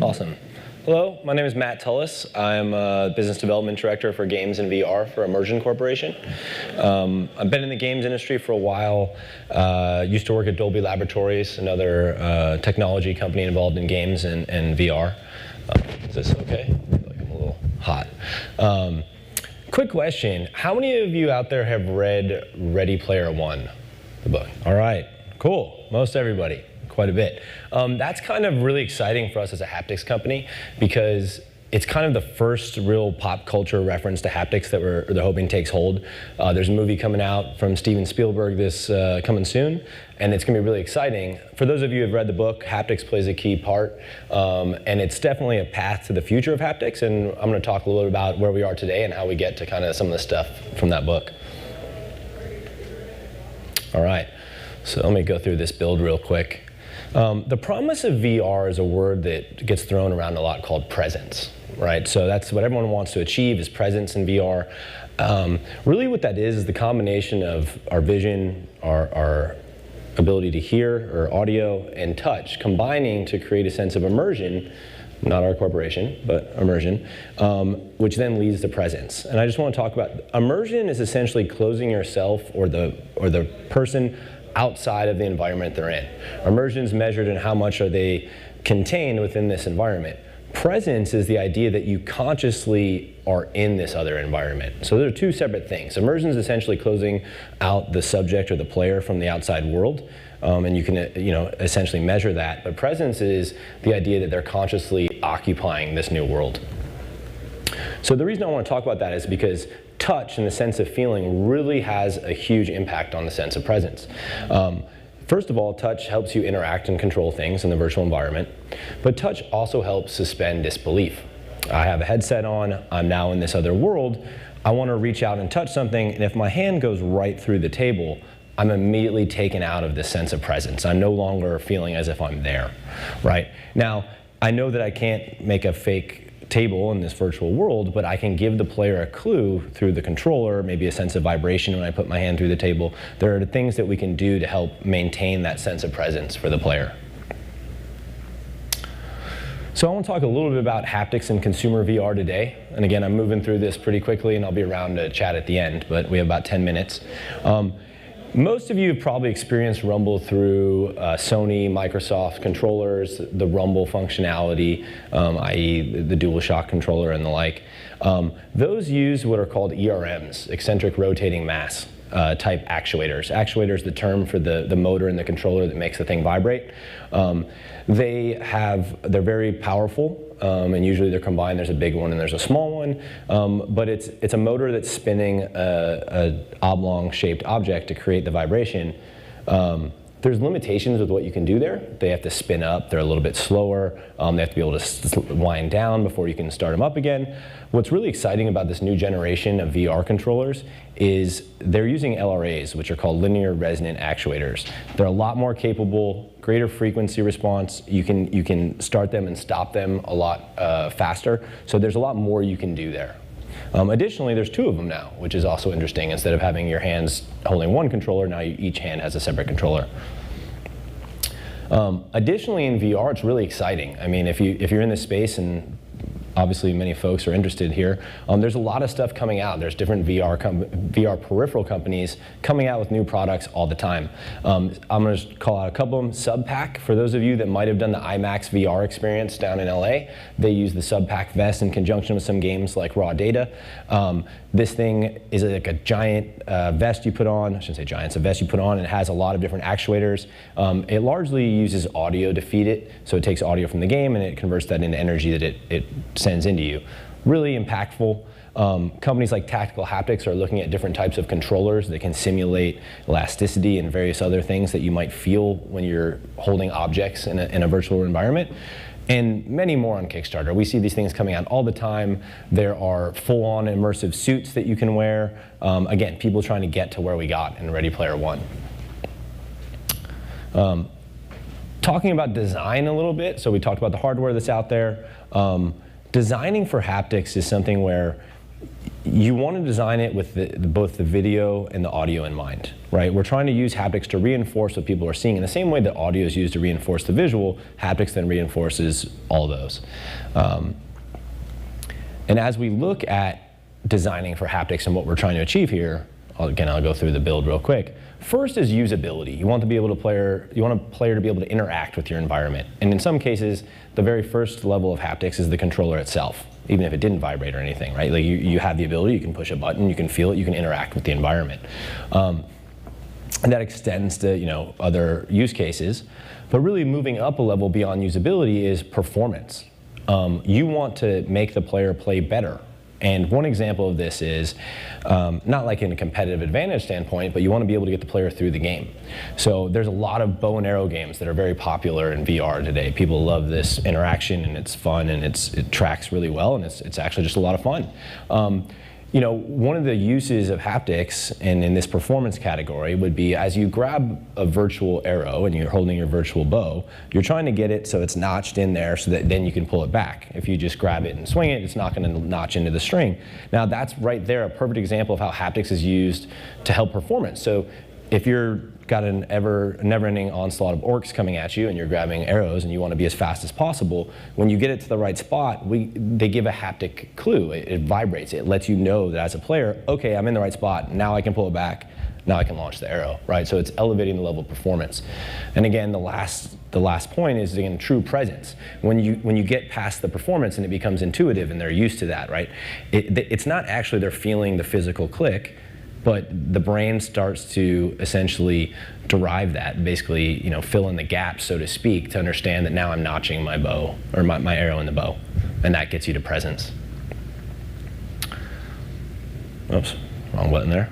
Awesome. Hello, my name is Matt Tullis. I'm a Business Development Director for Games and VR for Immersion Corporation. I've been in the games industry for a while. Used to work at Dolby Laboratories, another technology company involved in games and VR. Is this okay? I feel like I'm a little hot. Quick question. How many of you out there have read Ready Player One, the book? All right, cool. Most everybody. Quite a bit. That's kind of really exciting for us as a haptics company because it's kind of the first real pop culture reference to haptics that they're hoping takes hold. There's a movie coming out from Steven Spielberg coming soon, and it's going to be really exciting. For those of you who have read the book, haptics plays a key part, and it's definitely a path to the future of haptics, and I'm going to talk a little bit about where we are today and how we get to kind of some of the stuff from that book. All right, so let me go through this build real quick. The promise of VR is a word that gets thrown around a lot called presence, right? So that's what everyone wants to achieve is presence in VR. Really what that is the combination of our vision, our ability to hear, or audio, and touch, combining to create a sense of immersion, not our corporation, but immersion, which then leads to presence. And I just want to talk about, immersion is essentially closing yourself or the person outside of the environment they're in. Immersion is measured in how much are they contained within this environment. Presence is the idea that you consciously are in this other environment. So they're two separate things. Immersion is essentially closing out the subject or the player from the outside world, and you can essentially measure that. But presence is the idea that they're consciously occupying this new world. So the reason I want to talk about that is because touch and the sense of feeling really has a huge impact on the sense of presence. First of all, touch helps you interact and control things in the virtual environment, but touch also helps suspend disbelief. I have a headset on, I'm now in this other world, I want to reach out and touch something, and if my hand goes right through the table, I'm immediately taken out of this sense of presence. I'm no longer feeling as if I'm there, right? Now, I know that I can't make a fake table in this virtual world, but I can give the player a clue through the controller, maybe a sense of vibration when I put my hand through the table. There are things that we can do to help maintain that sense of presence for the player. So I want to talk a little bit about haptics and consumer VR today. And again, I'm moving through this pretty quickly and I'll be around to chat at the end, but we have about 10 minutes. Most of you have probably experienced Rumble through Sony, Microsoft controllers, the Rumble functionality, i.e. the DualShock controller and the like. Those use what are called ERMs, eccentric rotating mass type actuators. Actuator is the term for the motor in the controller that makes the thing vibrate. They're very powerful, and usually they're combined. There's a big one and there's a small one, but it's a motor that's spinning an oblong-shaped object to create the vibration. There's limitations with what you can do there. They have to spin up, they're a little bit slower, they have to be able to wind down before you can start them up again. What's really exciting about this new generation of VR controllers is they're using LRAs, which are called linear resonant actuators. They're a lot more capable, greater frequency response. You can start them and stop them a lot faster, so there's a lot more you can do there. Additionally, there's two of them now, which is also interesting. Instead of having your hands holding one controller, now each hand has a separate controller. Additionally, in VR, it's really exciting. I mean, if you're in this space, and obviously many folks are interested here, there's a lot of stuff coming out. There's different VR peripheral companies coming out with new products all the time. I'm going to call out a couple of them. Subpack, for those of you that might have done the IMAX VR experience down in LA, they use the Subpack vest in conjunction with some games like Raw Data. This thing is like a giant vest you put on. I shouldn't say giant, it's a vest you put on, and it has a lot of different actuators. It largely uses audio to feed it, so it takes audio from the game and it converts that into energy that it sends into you. Really impactful. Companies like Tactical Haptics are looking at different types of controllers that can simulate elasticity and various other things that you might feel when you're holding objects in a virtual environment. And many more on Kickstarter. We see these things coming out all the time. There are full-on immersive suits that you can wear. Again, people trying to get to where we got in Ready Player One. Talking about design a little bit, so we talked about the hardware that's out there. Designing for haptics is something where you want to design it with both the video and the audio in mind, right? We're trying to use haptics to reinforce what people are seeing. In the same way that audio is used to reinforce the visual, haptics then reinforces all those. And as we look at designing for haptics and what we're trying to achieve here, again, I'll go through the build real quick. First is usability. You want a player to be able to interact with your environment. And in some cases, the very first level of haptics is the controller itself, even if it didn't vibrate or anything, right? Like you have the ability, you can push a button, you can feel it, you can interact with the environment. And that extends to other use cases. But really moving up a level beyond usability is performance. You want to make the player play better. And one example of this is, not like in a competitive advantage standpoint, but you want to be able to get the player through the game. So there's a lot of bow and arrow games that are very popular in VR today. People love this interaction, and it's fun, and it tracks really well, and it's actually just a lot of fun. One of the uses of haptics, and in this performance category, would be as you grab a virtual arrow and you're holding your virtual bow, you're trying to get it so it's notched in there so that then you can pull it back. If you just grab it and swing it, it's not going to notch into the string. Now that's right there a perfect example of how haptics is used to help performance. So if you're got a never-ending onslaught of orcs coming at you and you're grabbing arrows and you want to be as fast as possible, when you get it to the right spot, they give a haptic clue. It vibrates. It lets you know that as a player, okay, I'm in the right spot. Now I can pull it back. Now I can launch the arrow, right? So it's elevating the level of performance. And again, the last point is, again, true presence. When you get past the performance and it becomes intuitive and they're used to that, right? It's not actually they're feeling the physical click, but the brain starts to essentially derive that, basically, fill in the gaps, so to speak, to understand that now I'm notching my bow, or my arrow in the bow, and that gets you to presence. Oops, wrong button there.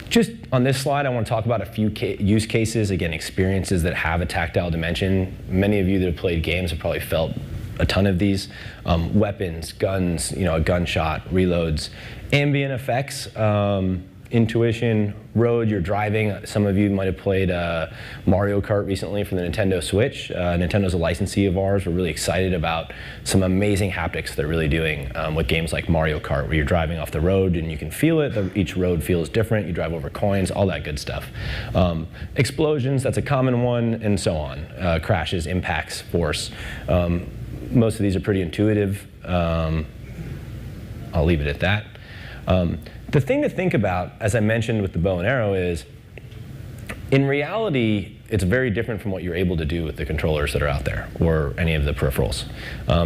Just on this slide, I want to talk about a few use cases, again, experiences that have a tactile dimension. Many of you that have played games have probably felt a ton of these. Weapons, guns, a gunshot, reloads, ambient effects, intuition, road, you're driving. Some of you might have played Mario Kart recently for the Nintendo Switch. Nintendo's a licensee of ours. We're really excited about some amazing haptics they're really doing with games like Mario Kart, where you're driving off the road and you can feel it. Each road feels different. You drive over coins, all that good stuff. Explosions, that's a common one, and so on. Crashes, impacts, force. Most of these are pretty intuitive. I'll leave it at that. The thing to think about, as I mentioned with the bow and arrow, is in reality, it's very different from what you're able to do with the controllers that are out there or any of the peripherals.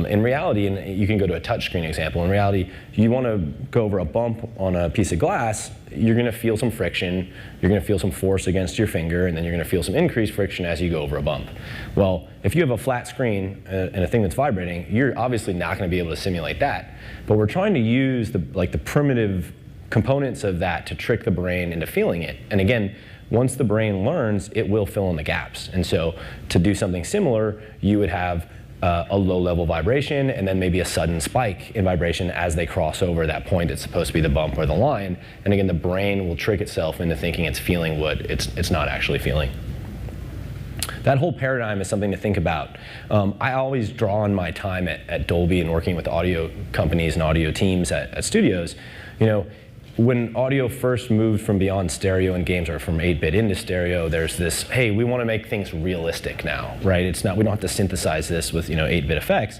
In reality, and you can go to a touchscreen example, in reality, you want to go over a bump on a piece of glass, you're going to feel some friction, you're going to feel some force against your finger, and then you're going to feel some increased friction as you go over a bump. Well, if you have a flat screen and a thing that's vibrating, you're obviously not going to be able to simulate that. But we're trying to use the primitive components of that to trick the brain into feeling it. And again, once the brain learns, it will fill in the gaps. And so to do something similar, you would have a low-level vibration and then maybe a sudden spike in vibration as they cross over that point that's supposed to be the bump or the line. And again, the brain will trick itself into thinking it's feeling what it's not actually feeling. That whole paradigm is something to think about. I always draw on my time at Dolby and working with audio companies and audio teams at studios. When audio first moved from beyond stereo in games, or from 8-bit into stereo, there's this, hey, we want to make things realistic now, right? It's not, we don't have to synthesize this with 8-bit effects.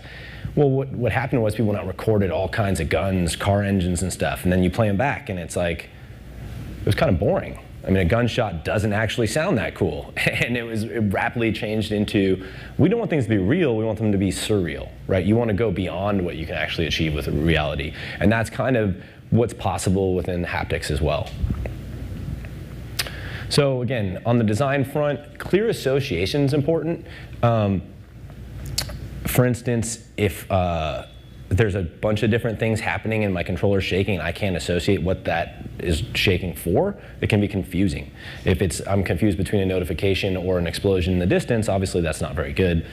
Well, what happened was people now recorded all kinds of guns, car engines and stuff, and then you play them back, and it's like, it was kind of boring. I mean, a gunshot doesn't actually sound that cool. And it rapidly changed into, we don't want things to be real, we want them to be surreal, right? You want to go beyond what you can actually achieve with reality. And that's kind of what's possible within haptics as well. So again, on the design front, clear association is important. For instance, if there's a bunch of different things happening and my controller's shaking and I can't associate what that is shaking for, it can be confusing. If I'm confused between a notification or an explosion in the distance, obviously that's not very good.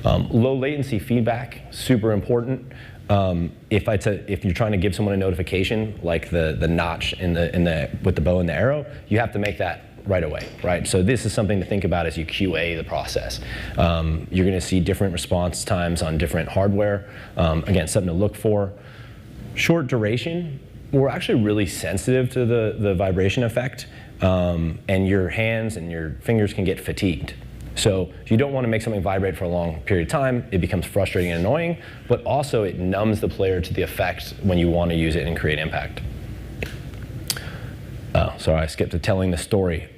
Low latency feedback, super important. If you're trying to give someone a notification, like the notch with the bow and the arrow, you have to make that right away, right? So this is something to think about as you QA the process. You're going to see different response times on different hardware. Again, something to look for. Short duration, we're actually really sensitive to the vibration effect, and your hands and your fingers can get fatigued. So you don't want to make something vibrate for a long period of time. It becomes frustrating and annoying, but also it numbs the player to the effect when you want to use it and create impact. Oh, sorry, I skipped to telling the story.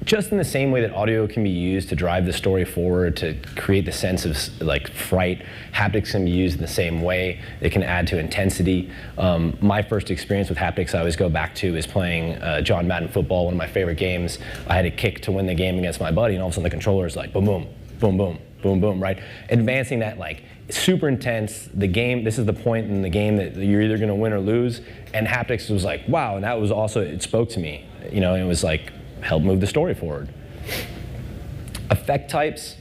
Just in the same way that audio can be used to drive the story forward, to create the sense of like fright, haptics can be used in the same way. It can add to intensity. My first experience with haptics I always go back to is playing John Madden football, one of my favorite games. I had a kick to win the game against my buddy, and all of a sudden the controller is like boom, boom, boom, boom, boom, boom, right? Advancing that like super intense. The game, this is the point in the game that you're either going to win or lose. And haptics was like, wow, and that was also, it spoke to me. You know, it was like, help move the story forward. Effect types,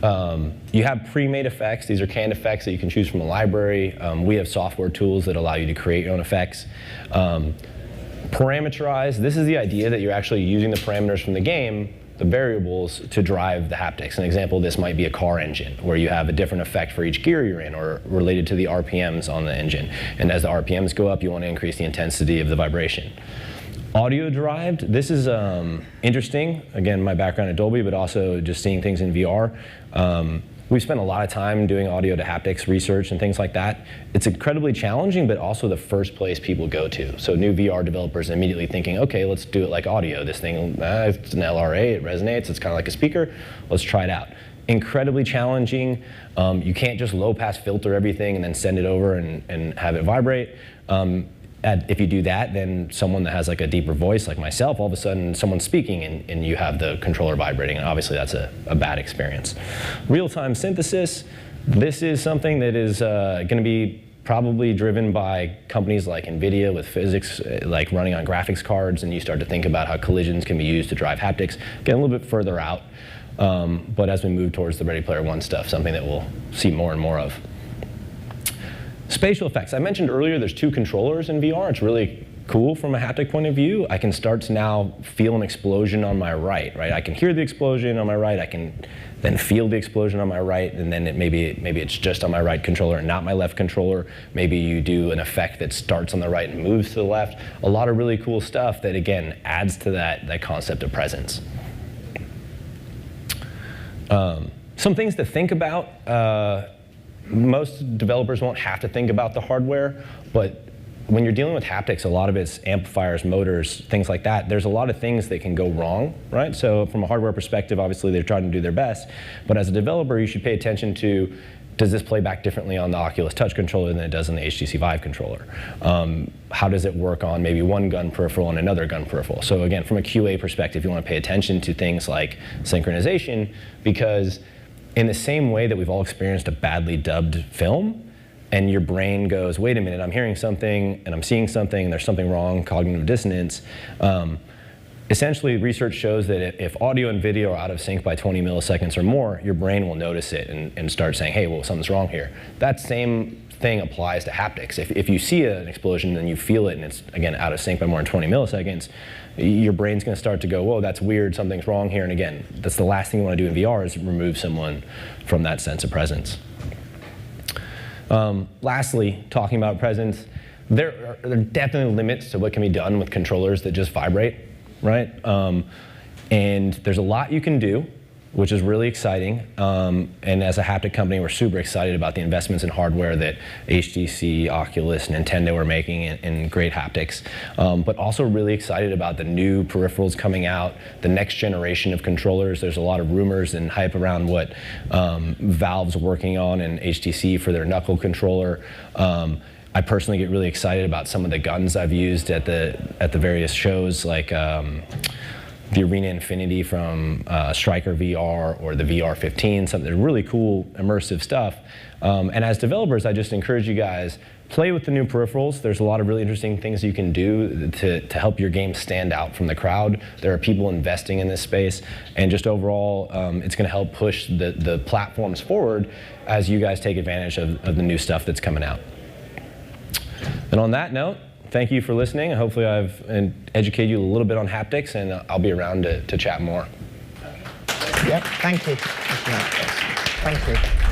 you have pre-made effects. These are canned effects that you can choose from a library. We have software tools that allow you to create your own effects. Parameterized, this is the idea that you're actually using the parameters from the game, the variables, to drive the haptics. An example of this might be a car engine, where you have a different effect for each gear you're in, or related to the RPMs on the engine. And as the RPMs go up, you want to increase the intensity of the vibration. Audio derived, this is interesting. Again, my background at Dolby, but also just seeing things in VR. We've spent a lot of time doing audio to haptics research and things like that. It's incredibly challenging, but also the first place people go to. So new VR developers immediately thinking, okay, let's do it like audio. This thing, it's an LRA, it resonates, it's kind of like a speaker. Let's try it out. Incredibly challenging. You can't just low pass filter everything and then send it over and have it vibrate. If you do that, then someone that has like a deeper voice like myself, all of a sudden someone's speaking and you have the controller vibrating, and obviously that's a bad experience. Real-time synthesis, this is something that is going to be probably driven by companies like NVIDIA with physics, like running on graphics cards, and you start to think about how collisions can be used to drive haptics. Get a little bit further out, but as we move towards the Ready Player One stuff, something that we'll see more and more of. Spatial effects. I mentioned earlier there's two controllers in VR. It's really cool from a haptic point of view. I can start to now feel an explosion on my right? I can hear the explosion on my right. I can then feel the explosion on my right, and then maybe it's just on my right controller and not my left controller. Maybe you do an effect that starts on the right and moves to the left. A lot of really cool stuff that, again, adds to that concept of presence. Some things to think about. Most developers won't have to think about the hardware, but when you're dealing with haptics, a lot of it's amplifiers, motors, things like that. There's a lot of things that can go wrong, right? So from a hardware perspective, obviously they're trying to do their best, but as a developer, you should pay attention to, does this play back differently on the Oculus Touch controller than it does on the HTC Vive controller? How does it work on maybe one gun peripheral and another gun peripheral? So again, from a QA perspective, you want to pay attention to things like synchronization, because in the same way that we've all experienced a badly dubbed film, and your brain goes, wait a minute, I'm hearing something, and I'm seeing something, and there's something wrong, cognitive dissonance. Essentially, research shows that if audio and video are out of sync by 20 milliseconds or more, your brain will notice it and start saying, hey, well, something's wrong here. That same thing applies to haptics. If you see an explosion and you feel it, and it's, again, out of sync by more than 20 milliseconds, your brain's going to start to go, whoa, that's weird, something's wrong here. And again, that's the last thing you want to do in VR, is remove someone from that sense of presence. Lastly, talking about presence, there are definitely limits to what can be done with controllers that just vibrate, right? And there's a lot you can do, which is really exciting. And as a haptic company, we're super excited about the investments in hardware that HTC, Oculus, Nintendo are making in great haptics. But also really excited about the new peripherals coming out, the next generation of controllers. There's a lot of rumors and hype around what Valve's working on and HTC for their knuckle controller. I personally get really excited about some of the guns I've used at the various shows, like the Arena Infinity from Striker VR or the VR15, something really cool immersive stuff. And as developers, I just encourage you guys, play with the new peripherals. There's a lot of really interesting things you can do to help your game stand out from the crowd. There are people investing in this space, and just overall, it's going to help push the platforms forward as you guys take advantage of the new stuff that's coming out. And on that note, thank you for listening. Hopefully I've educated you a little bit on haptics, and I'll be around to chat more. Yep, thank you. Thank you.